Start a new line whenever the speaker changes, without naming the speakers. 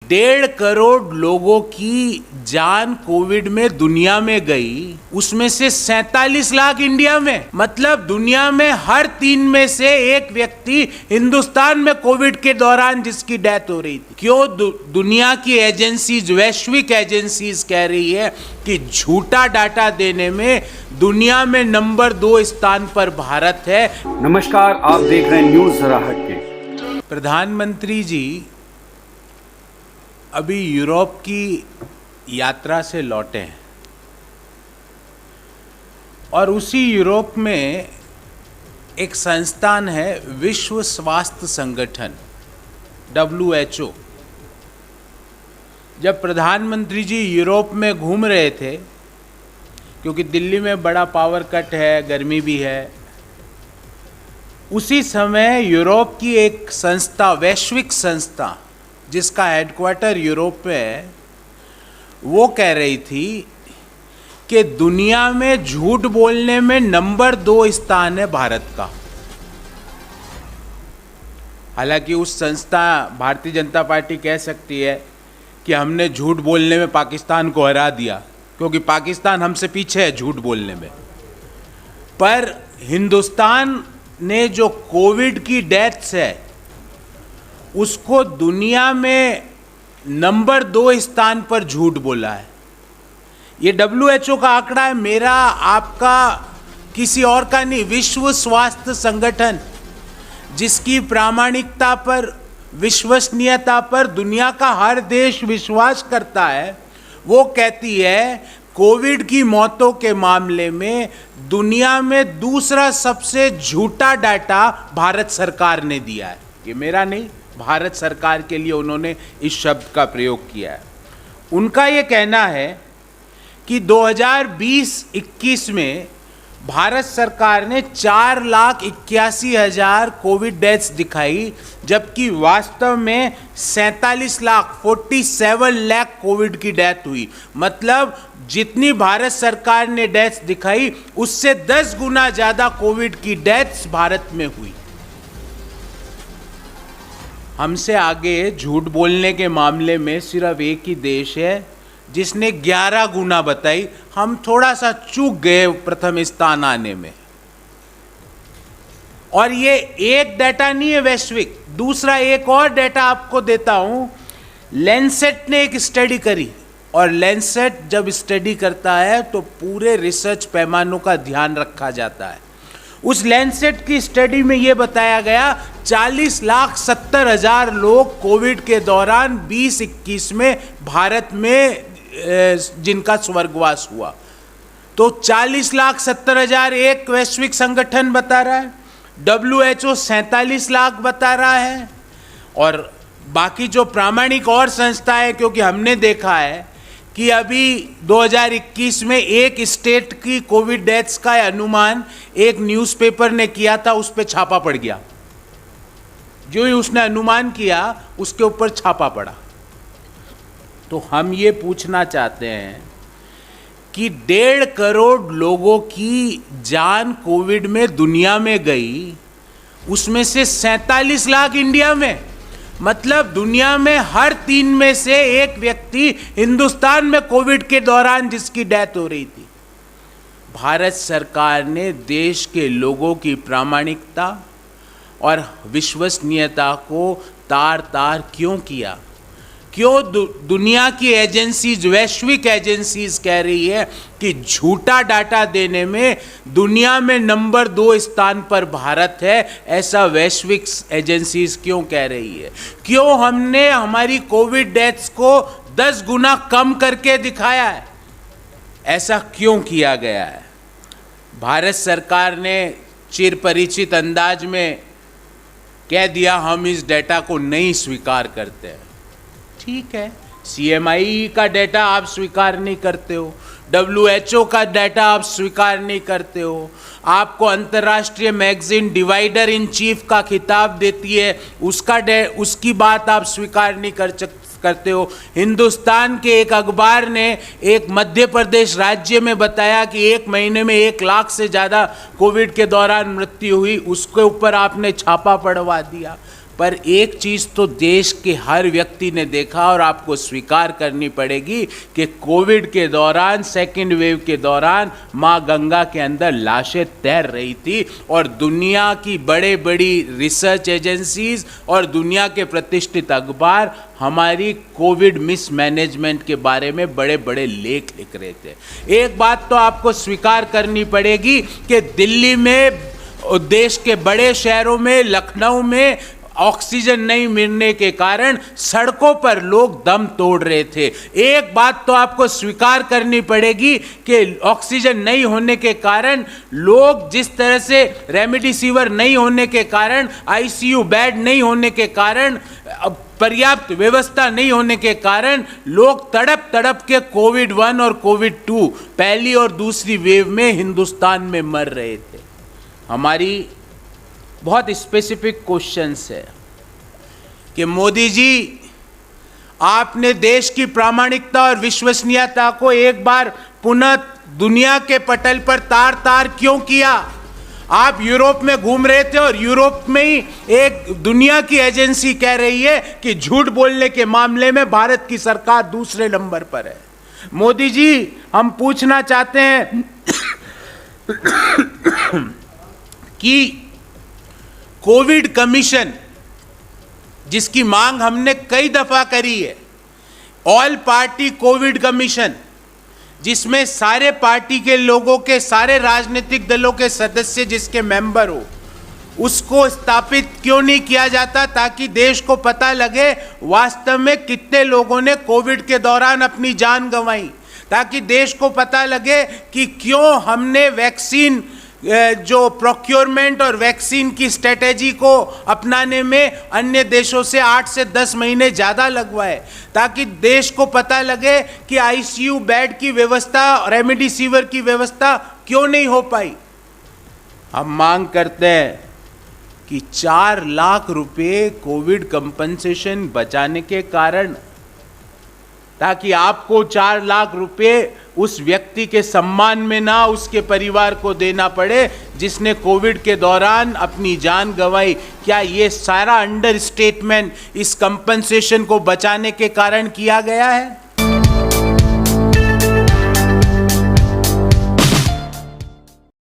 1.5 करोड़ लोगों की जान कोविड में दुनिया में गई, उसमें से 47 लाख इंडिया में। मतलब दुनिया में हर 3 में से एक व्यक्ति हिंदुस्तान में कोविड के दौरान जिसकी डेथ हो रही थी। क्यों दुनिया की एजेंसीज, वैश्विक एजेंसीज कह रही है कि झूठा डाटा देने में दुनिया में नंबर 2 स्थान पर भारत है।
नमस्कार, आप देख रहे हैं न्यूज़ जरा हटके।
प्रधानमंत्री जी अभी यूरोप की यात्रा से लौटे हैं और उसी यूरोप में एक संस्थान है विश्व स्वास्थ्य संगठन WHO। जब प्रधानमंत्री जी यूरोप में घूम रहे थे, क्योंकि दिल्ली में बड़ा पावर कट है, गर्मी भी है, उसी समय यूरोप की एक संस्था, वैश्विक संस्था जिसका हेडक्वार्टर यूरोप में है, वो कह रही थी कि दुनिया में झूठ बोलने में नंबर 2 स्थान है भारत का। हालांकि उस संस्था भारतीय जनता पार्टी कह सकती है कि हमने झूठ बोलने में पाकिस्तान को हरा दिया, क्योंकि पाकिस्तान हमसे पीछे है झूठ बोलने में। पर हिंदुस्तान ने जो कोविड की डेथ्स है उसको दुनिया में नंबर 2 स्थान पर झूठ बोला है। ये WHO का आंकड़ा है, मेरा, आपका, किसी और का नहीं। विश्व स्वास्थ्य संगठन जिसकी प्रामाणिकता पर, विश्वसनीयता पर दुनिया का हर देश विश्वास करता है, वो कहती है कोविड की मौतों के मामले में दुनिया में दूसरा सबसे झूठा डाटा भारत सरकार ने दिया है। ये मेरा नहीं, भारत सरकार के लिए उन्होंने इस शब्द का प्रयोग किया है। उनका ये कहना है कि 2020-21 में भारत सरकार ने 4,81,000 कोविड डेथ्स दिखाई, जबकि वास्तव में 47 लाख कोविड की डेथ हुई। मतलब जितनी भारत सरकार ने डेथ्स दिखाई उससे 10 गुना ज्यादा कोविड की डेथ्स भारत में हुई। हमसे आगे झूठ बोलने के मामले में सिर्फ एक ही देश है जिसने 11 गुना बताई। हम थोड़ा सा चूक गए प्रथम स्थान आने में। और ये एक डाटा नहीं है वैश्विक, दूसरा एक और डाटा आपको देता हूं। लैंसेट ने एक स्टडी करी, और लैंसेट जब स्टडी करता है तो पूरे रिसर्च पैमानों का ध्यान रखा जाता है। उस लैंसेट की स्टडी में यह बताया गया 40,70,000 लोग कोविड के दौरान 20-21 में भारत में जिनका स्वर्गवास हुआ। तो 40,70,000 एक वैश्विक संगठन बता रहा है, WHO 47 लाख बता रहा है, और बाकी जो प्रामाणिक और संस्थाएं, क्योंकि हमने देखा है कि अभी 2021 में एक स्टेट की कोविड डेथ्स का अनुमान एक न्यूज़पेपर ने किया था, उस पर छापा पड़ गया। जो ही उसने अनुमान किया उसके ऊपर छापा पड़ा। तो हम ये पूछना चाहते हैं कि 1.5 करोड़ लोगों की जान कोविड में दुनिया में गई, उसमें से 47 लाख इंडिया में। मतलब दुनिया में हर 3 में से एक व्यक्ति हिंदुस्तान में कोविड के दौरान जिसकी डेथ हो रही थी। भारत सरकार ने देश के लोगों की प्रामाणिकता और विश्वसनीयता को तार-तार क्यों किया? क्यों दुनिया की एजेंसीज, वैश्विक एजेंसीज कह रही है कि झूठा डाटा देने में दुनिया में नंबर 2 स्थान पर भारत है? ऐसा वैश्विक एजेंसीज क्यों कह रही है? क्यों हमने हमारी कोविड डेथ्स को 10 गुना कम करके दिखाया है? ऐसा क्यों किया गया है? भारत सरकार ने चिरपरिचित अंदाज में कह दिया हम इस डेटा को नहीं स्वीकार करते हैं। ठीक है, CMI का डेटा आप स्वीकार नहीं करते हो, WHO का डेटा आप स्वीकार नहीं करते हो, आपको अंतर्राष्ट्रीय मैगजीन डिवाइडर इन चीफ का खिताब देती है, उसकी बात आप स्वीकार नहीं करते हो। हिंदुस्तान के एक अखबार ने एक मध्य प्रदेश राज्य में बताया कि 1 महीने में 1 लाख से ज़्यादा कोविड के दौरान मृत्यु हुई, उसके ऊपर आपने छापा पड़वा दिया। पर एक चीज़ तो देश के हर व्यक्ति ने देखा और आपको स्वीकार करनी पड़ेगी कि कोविड के दौरान, सेकेंड वेव के दौरान माँ गंगा के अंदर लाशें तैर रही थी और दुनिया की बड़े बड़ी रिसर्च एजेंसीज और दुनिया के प्रतिष्ठित अखबार हमारी कोविड मिसमैनेजमेंट के बारे में बड़े बड़े लेख लिख रहे थे। एक बात तो आपको स्वीकार करनी पड़ेगी कि दिल्ली में, देश के बड़े शहरों में, लखनऊ में ऑक्सीजन नहीं मिलने के कारण सड़कों पर लोग दम तोड़ रहे थे। एक बात तो आपको स्वीकार करनी पड़ेगी कि ऑक्सीजन नहीं होने के कारण लोग, जिस तरह से रेमडेसिविर नहीं होने के कारण, आईसीयू बेड नहीं होने के कारण, पर्याप्त व्यवस्था नहीं होने के कारण लोग तड़प तड़प के कोविड 1 और कोविड 2 पहली और दूसरी वेव में हिंदुस्तान में मर रहे थे। हमारी बहुत स्पेसिफिक क्वेश्चंस है कि मोदी जी, आपने देश की प्रामाणिकता और विश्वसनीयता को एक बार पुनः दुनिया के पटल पर तार तार क्यों किया? आप यूरोप में घूम रहे थे और यूरोप में ही एक दुनिया की एजेंसी कह रही है कि झूठ बोलने के मामले में भारत की सरकार दूसरे नंबर पर है। मोदी जी, हम पूछना चाहते हैं कि कोविड कमीशन, जिसकी मांग हमने कई दफा करी है, ऑल पार्टी कोविड कमीशन, जिसमें सारे पार्टी के लोगों के, सारे राजनीतिक दलों के सदस्य जिसके मेंबर हो, उसको स्थापित क्यों नहीं किया जाता ताकि देश को पता लगे वास्तव में कितने लोगों ने कोविड के दौरान अपनी जान गंवाई, ताकि देश को पता लगे कि क्यों हमने वैक्सीन, जो प्रोक्योरमेंट और वैक्सीन की स्ट्रेटेजी को अपनाने में अन्य देशों से 8 से 10 महीने ज़्यादा लगवाए, ताकि देश को पता लगे कि आईसीयू बेड की व्यवस्था, रेमडेसिविर की व्यवस्था क्यों नहीं हो पाई। हम मांग करते हैं कि 4 लाख रुपए कोविड कंपनसेशन बचाने के कारण, ताकि आपको 4 लाख रुपए उस व्यक्ति के सम्मान में ना उसके परिवार को देना पड़े जिसने कोविड के दौरान अपनी जान गंवाई। क्या ये सारा अंडर स्टेटमेंट इस कंपनसेशन को बचाने के कारण किया गया है?